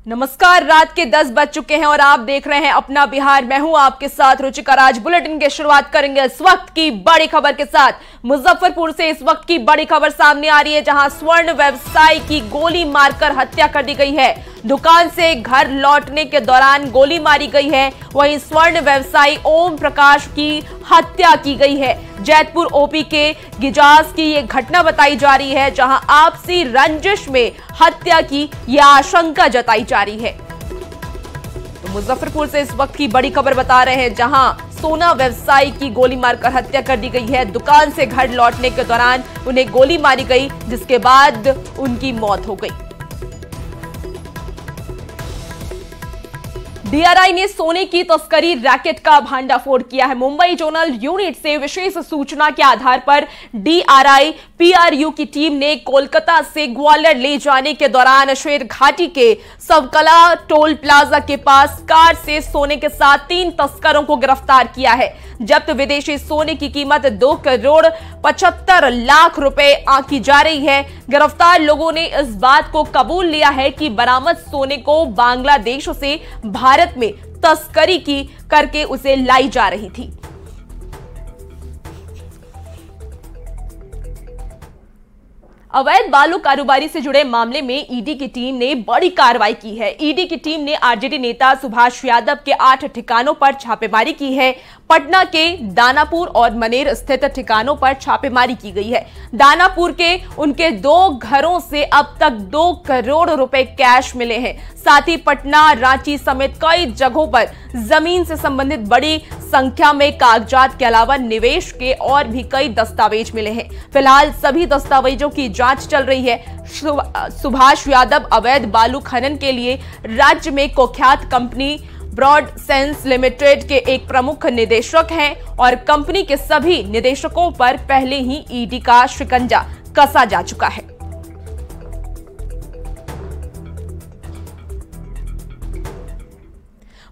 नमस्कार, रात के 10 बज चुके हैं और आप देख रहे हैं अपना बिहार। मैं हूं आपके साथ रुचिका राज। बुलेटिन की शुरुआत करेंगे इस वक्त की बड़ी खबर के साथ। मुजफ्फरपुर से इस वक्त की बड़ी खबर सामने आ रही है, जहां स्वर्ण व्यवसायी की गोली मारकर हत्या कर दी गई है। दुकान से घर लौटने के दौरान गोली मारी गई है। वहीं स्वर्ण व्यवसायी ओम प्रकाश की हत्या की गई है। जैतपुर ओपी के गिजास की यह घटना बताई जा रही है, जहां आपसी रंजिश में हत्या की यह आशंका जताई जा रही है। तो मुजफ्फरपुर से इस वक्त की बड़ी खबर बता रहे हैं, जहां सोना व्यवसायी की गोली मारकर हत्या कर दी गई है। दुकान से घर लौटने के दौरान उन्हें गोली मारी गई, जिसके बाद उनकी मौत हो गई। डीआरआई ने सोने की तस्करी रैकेट का भांडाफोड़ किया है। मुंबई जोनल यूनिट से विशेष सूचना के आधार पर डीआरआई पीआरयू की टीम ने कोलकाता से ग्वालियर ले जाने के दौरान शेर घाटी के सवकला टोल प्लाजा के पास कार से सोने के साथ 3 तस्करों को गिरफ्तार किया है। जब्त विदेशी सोने की कीमत 2 करोड़ 75 लाख रुपए आंकी जा रही है। गिरफ्तार लोगों ने इस बात को कबूल लिया है कि बरामद सोने को बांग्लादेश से भारत में तस्करी की करके उसे लाई जा रही थी। अवैध बालू कारोबारी से जुड़े मामले में ईडी की टीम ने बड़ी कार्रवाई की है। ईडी की टीम ने आरजेडी नेता सुभाष यादव के 8 ठिकानों पर छापेमारी की है। पटना के दानापुर और मनेर स्थित ठिकानों पर छापेमारी की गई है। दानापुर के उनके 2 घरों से अब तक 2 करोड़ रुपए कैश मिले हैं। साथ ही पटना, रांची समेत कई जगहों पर जमीन से संबंधित बड़ी संख्या में कागजात के अलावा निवेश के और भी कई दस्तावेज मिले हैं। फिलहाल सभी दस्तावेजों की जांच चल रही है। सुभाष यादव अवैध बालू खनन के लिए राज्य में कुख्यात कंपनी ब्रॉड सेंस लिमिटेड के एक प्रमुख निदेशक हैं और कंपनी के सभी निदेशकों पर पहले ही ईडी का शिकंजा कसा जा चुका है।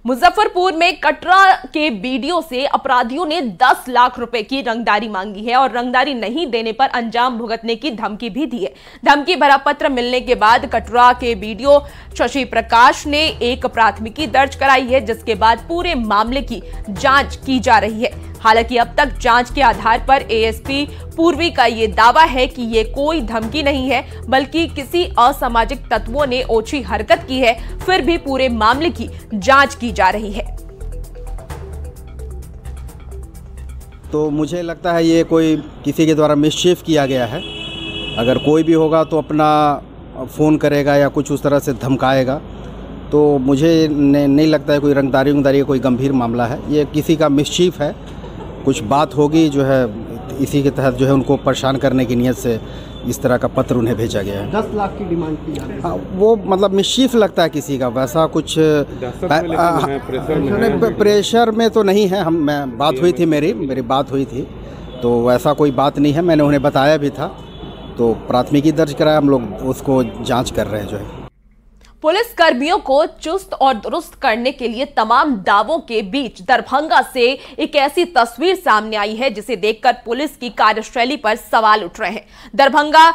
मुजफ्फरपुर में कटरा के बीडीओ से अपराधियों ने 10 लाख रुपए की रंगदारी मांगी है और रंगदारी नहीं देने पर अंजाम भुगतने की धमकी भी दी है। धमकी भरा पत्र मिलने के बाद कटरा के बीडीओ शशि प्रकाश ने एक प्राथमिकी दर्ज कराई है, जिसके बाद पूरे मामले की जांच की जा रही है। हालांकि अब तक जांच के आधार पर एएसपी पूर्वी का ये दावा है कि ये कोई धमकी नहीं है, बल्कि किसी असामाजिक तत्वों ने ओछी हरकत की है। फिर भी पूरे मामले की जांच की जा रही है। तो मुझे लगता है ये कोई किसी के द्वारा मिसचीफ किया गया है। अगर कोई भी होगा तो अपना फ़ोन करेगा या कुछ उस तरह से धमकाएगा। तो मुझे नहीं लगता है कोई रंगदारी कोई गंभीर मामला है। ये किसी का मिसचीफ है। कुछ बात होगी जो है, इसी के तहत जो है उनको परेशान करने की नीयत से इस तरह का पत्र उन्हें भेजा गया है। 10 लाख की डिमांड की जा रही है। हाँ, वो मतलब मिसचीफ लगता है किसी का, वैसा कुछ प्रेशर में तो नहीं है। बात हुई थी, मेरी बात हुई थी, तो वैसा कोई बात नहीं है। मैंने उन्हें बताया भी था, तो प्राथमिकी दर्ज कराया, हम लोग उसको जांच कर रहे हैं जो है। पुलिस कर्मियों को चुस्त और दुरुस्त करने के लिए तमाम दावों के बीच दरभंगा से एक ऐसी तस्वीर सामने आई है, जिसे देखकर पुलिस की कार्यशैली पर सवाल उठ रहे हैं। दरभंगा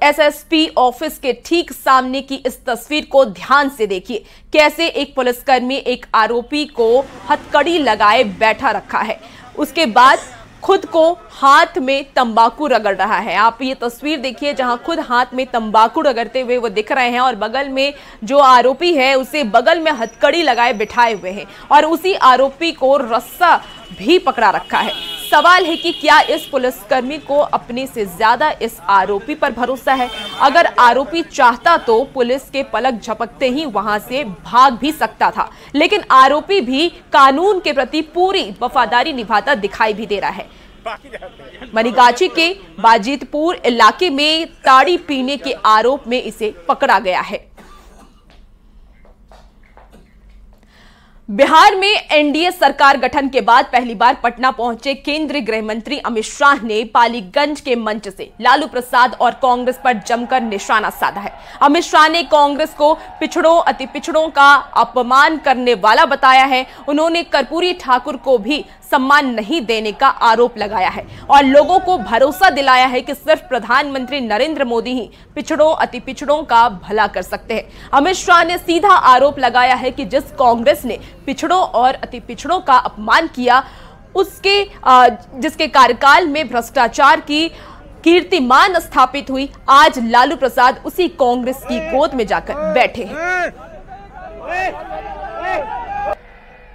एसएसपी ऑफिस के ठीक सामने की इस तस्वीर को ध्यान से देखिए। कैसे एक पुलिसकर्मी एक आरोपी को हथकड़ी लगाए बैठा रखा है, उसके बाद खुद को हाथ में तंबाकू रगड़ रहा है। आप ये तस्वीर देखिए, जहां खुद हाथ में तंबाकू रगड़ते हुए वो दिख रहे हैं और बगल में जो आरोपी है उसे बगल में हथकड़ी लगाए बिठाए हुए हैं और उसी आरोपी को रस्सा भी पकड़ा रखा है। सवाल है कि क्या इस पुलिसकर्मी को अपने से ज्यादा इस आरोपी पर भरोसा है? अगर आरोपी चाहता तो पुलिस के पलक झपकते ही वहां से भाग भी सकता था, लेकिन आरोपी भी कानून के प्रति पूरी वफादारी निभाता दिखाई भी दे रहा है। मनीगाची के बाजितपुर इलाके में ताड़ी पीने के आरोप में इसे पकड़ा गया है। बिहार में एनडीए सरकार गठन के बाद पहली बार पटना पहुंचे केंद्रीय गृह मंत्री अमित शाह ने पालीगंज के मंच से लालू प्रसाद और कांग्रेस पर जमकर निशाना साधा है। अमित शाह ने कांग्रेस को पिछड़ों, अति पिछड़ों का अपमान करने वाला बताया है। उन्होंने कर्पूरी ठाकुर को भी सम्मान नहीं देने का आरोप लगाया है और लोगों को भरोसा दिलाया है कि सिर्फ प्रधानमंत्री नरेंद्र मोदी ही पिछड़ों अति पिछड़ों का भला कर सकते हैं। अमित शाह ने सीधा आरोप लगाया है कि जिस कांग्रेस ने पिछड़ों और अति पिछड़ों का अपमान किया, उसके जिसके कार्यकाल में भ्रष्टाचार की कीर्तिमान स्थापित हुई, आज लालू प्रसाद उसी कांग्रेस की गोद में जाकर बैठे हैं।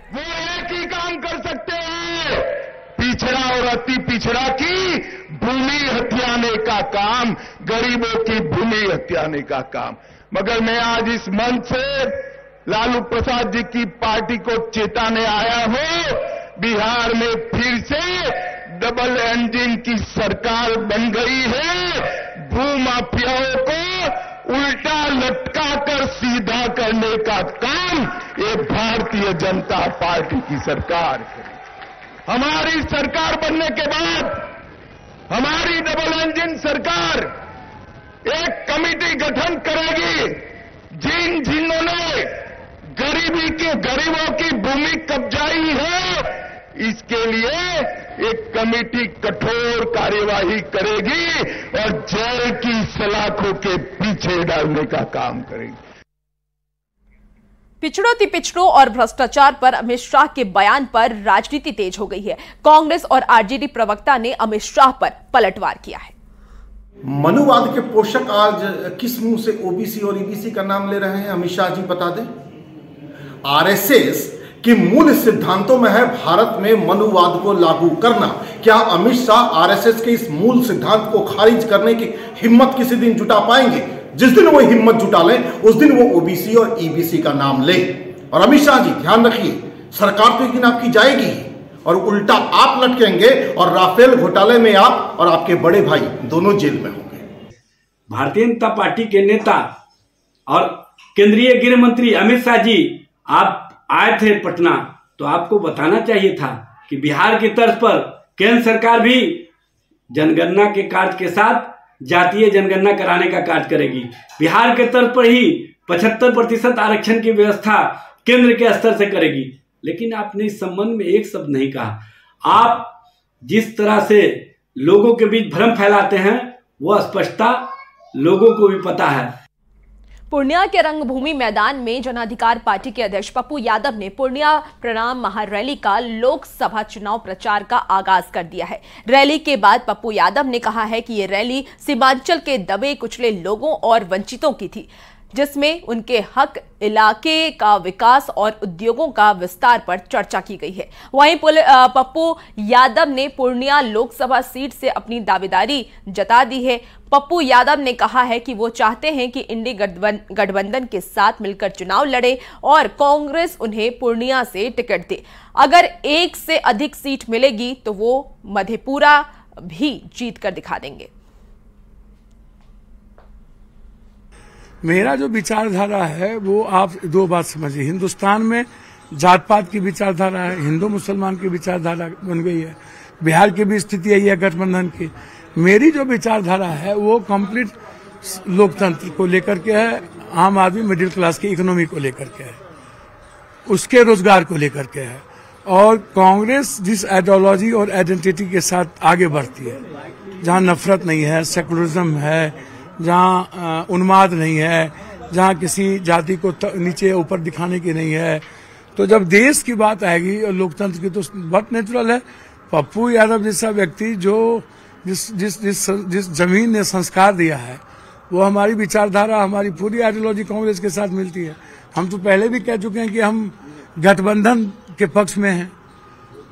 वो एक ही काम कर सकते हैं, पिछड़ा और अति पिछड़ा की भूमि हथियाने का काम, गरीबों की भूमि हथियाने का काम। मगर मैं आज इस मंच से लालू प्रसाद जी की पार्टी को चेताने आया हूं, बिहार में फिर से डबल इंजन की सरकार बन गई है। भूमाफियाओं को उल्टा लटका कर सीधा करने का काम ये भारतीय जनता पार्टी की सरकार करेगी। हमारी सरकार बनने के बाद हमारी डबल इंजन सरकार एक कमेटी गठन करेगी, जिन्होंने गरीबों की भूमि कब्जाई है, इसके लिए एक कमेटी कठोर कार्यवाही करेगी और जेल की सलाखों के पीछे डालने का काम करेगी। पिछड़ों अति पिछड़ों और भ्रष्टाचार पर अमित शाह के बयान पर राजनीति तेज हो गई है। कांग्रेस और आरजेडी प्रवक्ता ने अमित शाह पर पलटवार किया है। मनुवाद के पोषक आज किस मुंह से ओबीसी और ईबीसी का नाम ले रहे हैं, अमित शाह जी बता दें। आरएसएस कि मूल सिद्धांतों में है भारत में मनुवाद को लागू करना। क्या अमित शाह आरएसएस के इस मूल सिद्धांत को खारिज करने की हिम्मत किसी दिन जुटा पाएंगे? जिस दिन वो हिम्मत जुटा लें उस दिन वो ओबीसी और ईबीसी का नाम ले। और अमित शाह जी ध्यान रखिए, सरकार तो एक दिन आपकी जाएगी और उल्टा आप लटकेंगे और राफेल घोटाले में आप और आपके बड़े भाई दोनों जेल में होंगे। भारतीय जनता पार्टी के नेता और केंद्रीय गृह मंत्री अमित शाह जी आप आए थे पटना, तो आपको बताना चाहिए था कि बिहार की तर्ज पर केंद्र सरकार भी जनगणना के कार्य के साथ जातीय जनगणना कराने का कार्य करेगी। बिहार के तर्ज पर ही 75% आरक्षण की व्यवस्था केंद्र के स्तर से करेगी। लेकिन आपने इस संबंध में एक शब्द नहीं कहा। आप जिस तरह से लोगों के बीच भ्रम फैलाते हैं वह स्पष्टता लोगों को भी पता है। पूर्णिया के रंगभूमि मैदान में जन अधिकार पार्टी के अध्यक्ष पप्पू यादव ने पूर्णिया प्रणाम महारैली का लोकसभा चुनाव प्रचार का आगाज कर दिया है। रैली के बाद पप्पू यादव ने कहा है कि ये रैली सीमांचल के दबे कुचले लोगों और वंचितों की थी, जिसमें उनके हक, इलाके का विकास और उद्योगों का विस्तार पर चर्चा की गई है। वहीं पप्पू यादव ने पूर्णिया लोकसभा सीट से अपनी दावेदारी जता दी है। पप्पू यादव ने कहा है कि वो चाहते हैं कि इंडी गठबंधन के साथ मिलकर चुनाव लड़े और कांग्रेस उन्हें पूर्णिया से टिकट दे। अगर एक से अधिक सीट मिलेगी तो वो मधेपुरा भी जीत कर दिखा देंगे। मेरा जो विचारधारा है वो आप दो बात समझिए। हिंदुस्तान में जात पात की विचारधारा है, हिंदू मुसलमान की विचारधारा बन गई है। बिहार की भी स्थिति यही है गठबंधन की। मेरी जो विचारधारा है वो कंप्लीट लोकतंत्र को लेकर के है, आम आदमी मिडिल क्लास की इकोनॉमी को लेकर के है, उसके रोजगार को लेकर के है। और कांग्रेस जिस आइडियोलॉजी और आइडेंटिटी के साथ आगे बढ़ती है, जहां नफरत नहीं है, सेकुलरिज्म है, जहां उन्माद नहीं है, जहां किसी जाति को नीचे ऊपर दिखाने की नहीं है, तो जब देश की बात आएगी और लोकतंत्र की तो बहुत नेचुरल है। पप्पू यादव जैसा व्यक्ति जो जिस जमीन ने संस्कार दिया है वो हमारी विचारधारा, हमारी पूरी आइडियोलॉजी कांग्रेस के साथ मिलती है। हम तो पहले भी कह चुके हैं कि हम गठबंधन के पक्ष में हैं।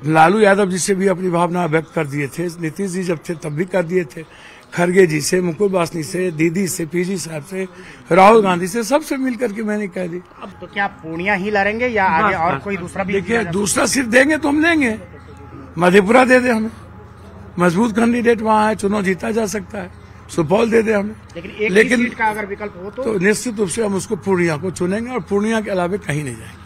लालू यादव जी से भी अपनी भावना व्यक्त कर दिए थे, नीतीश जी जब थे तब भी कर दिए थे, खरगे जी से, मुकुल वासनी से, दीदी से, पीजी साहब से, राहुल गांधी से, सबसे मिलकर के मैंने कह दी। अब तो क्या पूर्णिया ही लड़ेंगे या आगे और कोई दूसरा भी? देखिए, दूसरा सीट देंगे तो हम लेंगे। मधेपुरा दे दे हमें, मजबूत कैंडिडेट वहाँ है, चुनाव जीता जा सकता है। सुपौल दे दे हमें, लेकिन सीट का अगर विकल्प हो तो निश्चित रूप से हम उसको पूर्णिया को चुनेंगे और पूर्णिया के अलावा कहीं नहीं जाएंगे।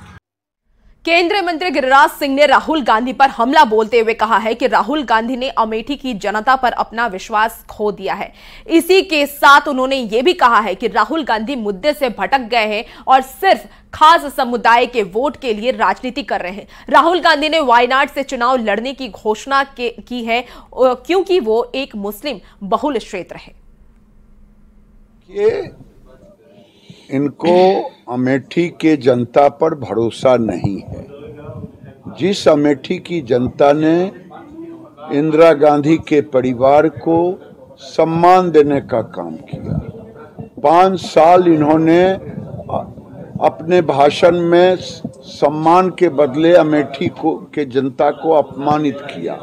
केंद्रीय मंत्री गिरिराज सिंह ने राहुल गांधी पर हमला बोलते हुए कहा है कि राहुल गांधी ने अमेठी की जनता पर अपना विश्वास खो दिया है। इसी के साथ उन्होंने यह भी कहा है कि राहुल गांधी मुद्दे से भटक गए हैं और सिर्फ खास समुदाय के वोट के लिए राजनीति कर रहे हैं। राहुल गांधी ने वायनाड से चुनाव लड़ने की घोषणा की है क्योंकि वो एक मुस्लिम बहुल क्षेत्र है। इनको अमेठी के जनता पर भरोसा नहीं है। जिस अमेठी की जनता ने इंदिरा गांधी के परिवार को सम्मान देने का काम किया, 5 साल इन्होंने अपने भाषण में सम्मान के बदले अमेठी के जनता को अपमानित किया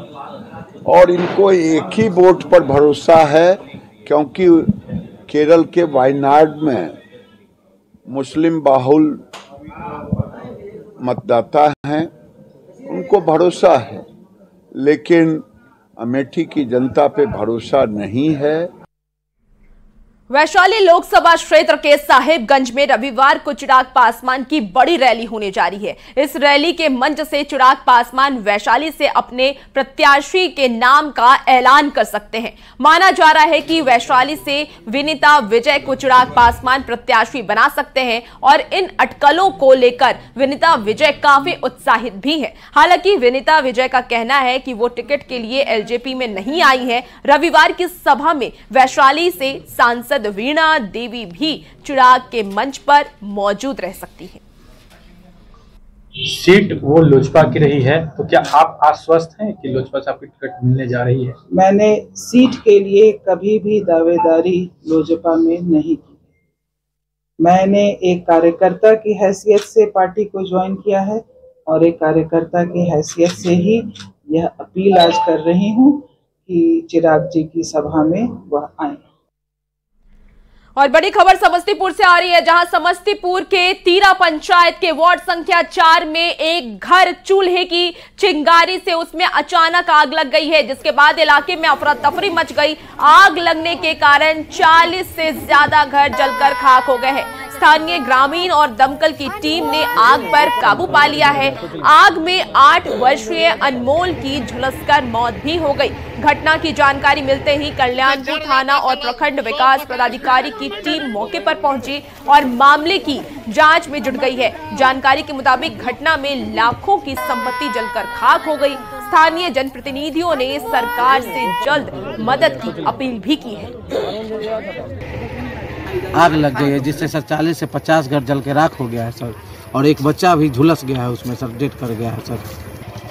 और इनको एक ही वोट पर भरोसा है क्योंकि केरल के वायनाड में मुस्लिम बाहुल मतदाता हैं, उनको भरोसा है, लेकिन अमेठी की जनता पे भरोसा नहीं है। वैशाली लोकसभा क्षेत्र के साहिबगंज में रविवार को चिराग पासवान की बड़ी रैली होने जा रही है। इस रैली के मंच से चिराग पासवान वैशाली से अपने प्रत्याशी के नाम का ऐलान कर सकते हैं। माना जा रहा है कि वैशाली से विनीता विजय को चिराग पासवान प्रत्याशी बना सकते हैं और इन अटकलों को लेकर विनीता विजय काफी उत्साहित भी है। हालांकि विनीता विजय का कहना है कि वो टिकट के लिए एलजेपी में नहीं आई है। रविवार की सभा में वैशाली से सांसद वीणा देवी भी चिराग के मंच पर मौजूद रह सकती है। सीट वो लोजपा की रही है, तो क्या आप आश्वस्त हैं कि लोजपा से आपकी टिकट मिलने जा रही है? मैंने सीट के लिए कभी भी दावेदारी लोजपा में नहीं की। मैंने एक कार्यकर्ता की हैसियत से पार्टी को ज्वाइन किया है और एक कार्यकर्ता की हैसियत से ही यह अपील आज कर रही हूं कि चिराग जी की सभा में वह आए। और बड़ी खबर समस्तीपुर से आ रही है, जहां समस्तीपुर के तीरा पंचायत के वार्ड संख्या 4 में एक घर चूल्हे की चिंगारी से उसमें अचानक आग लग गई है, जिसके बाद इलाके में अफरा तफरी मच गई। आग लगने के कारण 40 से ज्यादा घर जलकर खाक हो गए हैं। स्थानीय ग्रामीण और दमकल की टीम ने आग पर काबू पा लिया है। आग में 8 वर्षीय अनमोल की झुलसकर मौत भी हो गई। घटना की जानकारी मिलते ही कल्याणपुर थाना और प्रखंड विकास पदाधिकारी की टीम मौके पर पहुंची और मामले की जांच में जुट गई है। जानकारी के मुताबिक घटना में लाखों की संपत्ति जलकर खाक हो गई। स्थानीय जनप्रतिनिधियों ने सरकार से जल्द मदद की अपील भी की है। आग लग गई है जिससे सर 40 से 50 घर जल के राख हो गया है सर, और एक बच्चा भी झुलस गया है उसमें सर, डेथ कर गया है सर।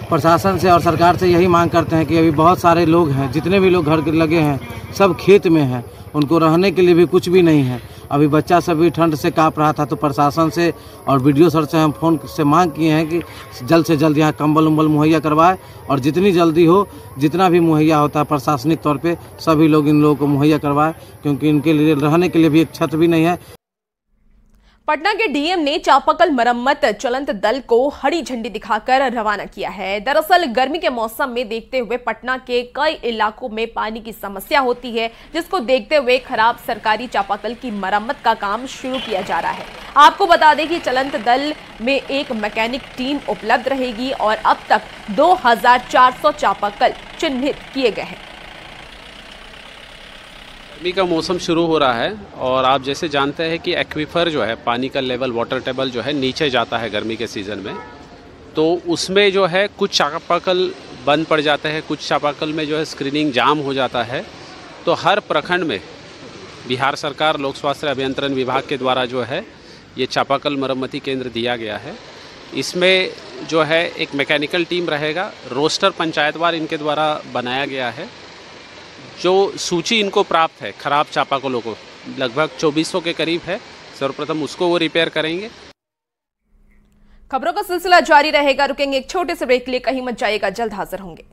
प्रशासन से और सरकार से यही मांग करते हैं कि अभी बहुत सारे लोग हैं, जितने भी लोग घर लगे हैं सब खेत में हैं, उनको रहने के लिए भी कुछ भी नहीं है। अभी बच्चा सब भी ठंड से काँप रहा था, तो प्रशासन से और वीडियो सर से हम फ़ोन से मांग किए हैं कि जल्द से जल्द यहाँ कंबल उम्बल मुहैया करवाए और जितनी जल्दी हो जितना भी मुहैया होता है प्रशासनिक तौर पे सभी लोग इन लोगों को मुहैया करवाए, क्योंकि इनके लिए रहने के लिए भी एक छत भी नहीं है। पटना के डीएम ने चापाकल मरम्मत चलंत दल को हरी झंडी दिखाकर रवाना किया है। दरअसल गर्मी के मौसम में देखते हुए पटना के कई इलाकों में पानी की समस्या होती है, जिसको देखते हुए खराब सरकारी चापाकल की मरम्मत का काम शुरू किया जा रहा है। आपको बता दें कि चलंत दल में एक मैकेनिक टीम उपलब्ध रहेगी और अब तक 2400 चापाकल चिन्हित किए गए हैं। गर्मी का मौसम शुरू हो रहा है और आप जैसे जानते हैं कि एक्वीफर जो है, पानी का लेवल, वाटर टेबल जो है नीचे जाता है गर्मी के सीज़न में, तो उसमें जो है कुछ चापाकल बंद पड़ जाते हैं, कुछ चापाकल में जो है स्क्रीनिंग जाम हो जाता है। तो हर प्रखंड में बिहार सरकार लोक स्वास्थ्य अभियंत्रण विभाग के द्वारा जो है ये चापाकल मरम्मती केंद्र दिया गया है। इसमें जो है एक मैकेनिकल टीम रहेगा, रोस्टर पंचायतवार इनके द्वारा बनाया गया है। जो सूची इनको प्राप्त है खराब चापाकलों को, लगभग 2400 के करीब है, सर्वप्रथम उसको वो रिपेयर करेंगे। खबरों का सिलसिला जारी रहेगा, रुकेंगे एक छोटे से ब्रेक के लिए, कहीं मत जाइएगा, जल्द हाजिर होंगे।